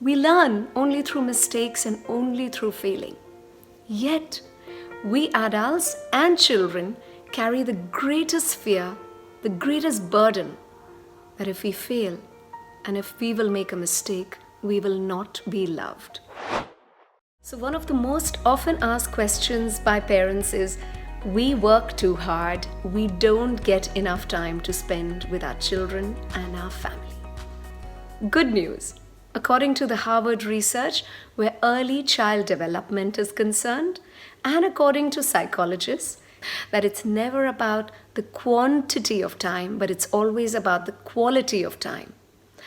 We learn only through mistakes and only through failing. Yet, we adults and children carry the greatest fear, the greatest burden, that if we fail and if we will make a mistake, we will not be loved. So one of the most often asked questions by parents is, we work too hard, we don't get enough time to spend with our children and our family. Good news. According to the Harvard research, where early child development is concerned, and according to psychologists, that it's never about the quantity of time, but it's always about the quality of time.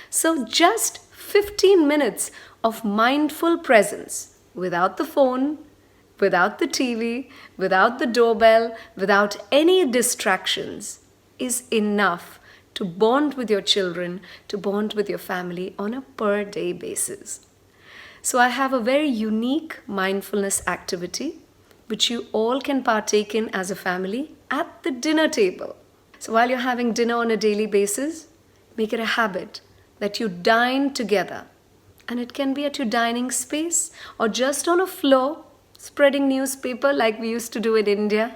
So just 15 minutes of mindful presence without the phone, without the TV, without the doorbell, without any distractions is enough to bond with your children, to bond with your family on a per day basis. So I have a very unique mindfulness activity which you all can partake in as a family at the dinner table. So while you're having dinner on a daily basis, make it a habit that you dine together. And it can be at your dining space or just on a floor, spreading newspaper like we used to do in India.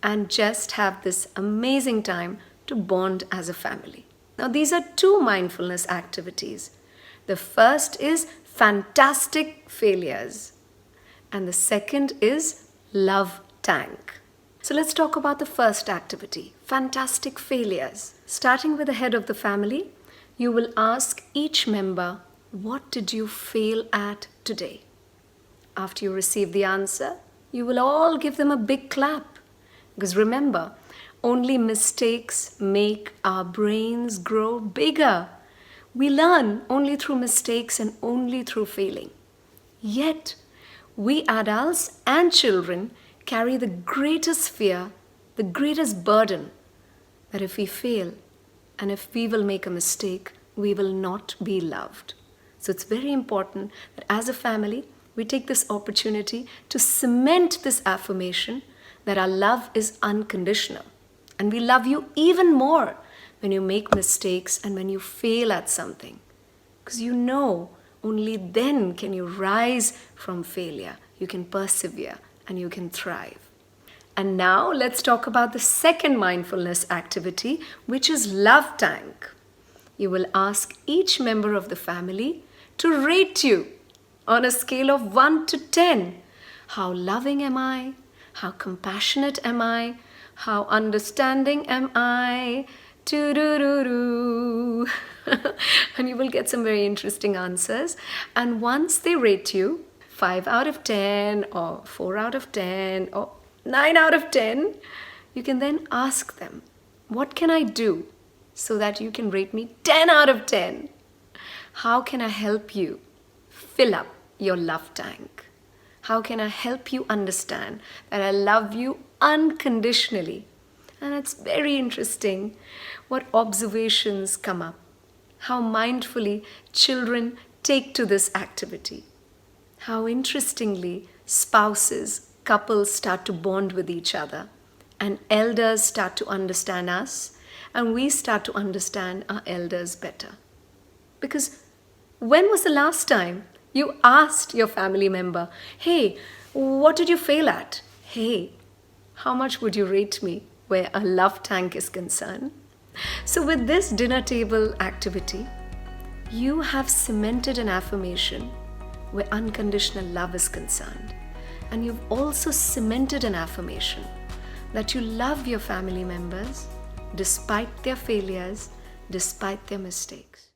And just have this amazing time to bond as a family. Now, these are two mindfulness activities. The first is fantastic failures, and the second is love tank. So let's talk about the first activity, fantastic failures. Starting with the head of the family, you will ask each member, what did you fail at today? After you receive the answer, you will all give them a big clap. Because remember, only mistakes make our brains grow bigger. We learn only through mistakes and only through failing. Yet, we adults and children carry the greatest fear, the greatest burden, that if we fail and if we will make a mistake, we will not be loved. So it's very important that as a family, we take this opportunity to cement this affirmation that our love is unconditional. And we love you even more when you make mistakes and when you fail at something. Because you know, only then can you rise from failure. You can persevere and you can thrive. And now let's talk about the second mindfulness activity, which is love tank. You will ask each member of the family to rate you on a scale of 1 to 10. How loving am I? How compassionate am I? How understanding am I? Doo-doo-doo-doo. And you will get some very interesting answers. And once they rate you 5 out of 10 or 4 out of 10 or 9 out of 10, you can then ask them, what can I do so that you can rate me 10 out of 10? How can I help you fill up your love tank? How can I help you understand that I love you unconditionally? And it's very interesting what observations come up, how mindfully children take to this activity, how interestingly spouses, couples start to bond with each other, and elders start to understand us, and we start to understand our elders better. Because when was the last time you asked your family member, hey, what did you fail at? Hey, how much would you rate me where a love tank is concerned? So with this dinner table activity, you have cemented an affirmation where unconditional love is concerned. And you've also cemented an affirmation that you love your family members despite their failures, despite their mistakes.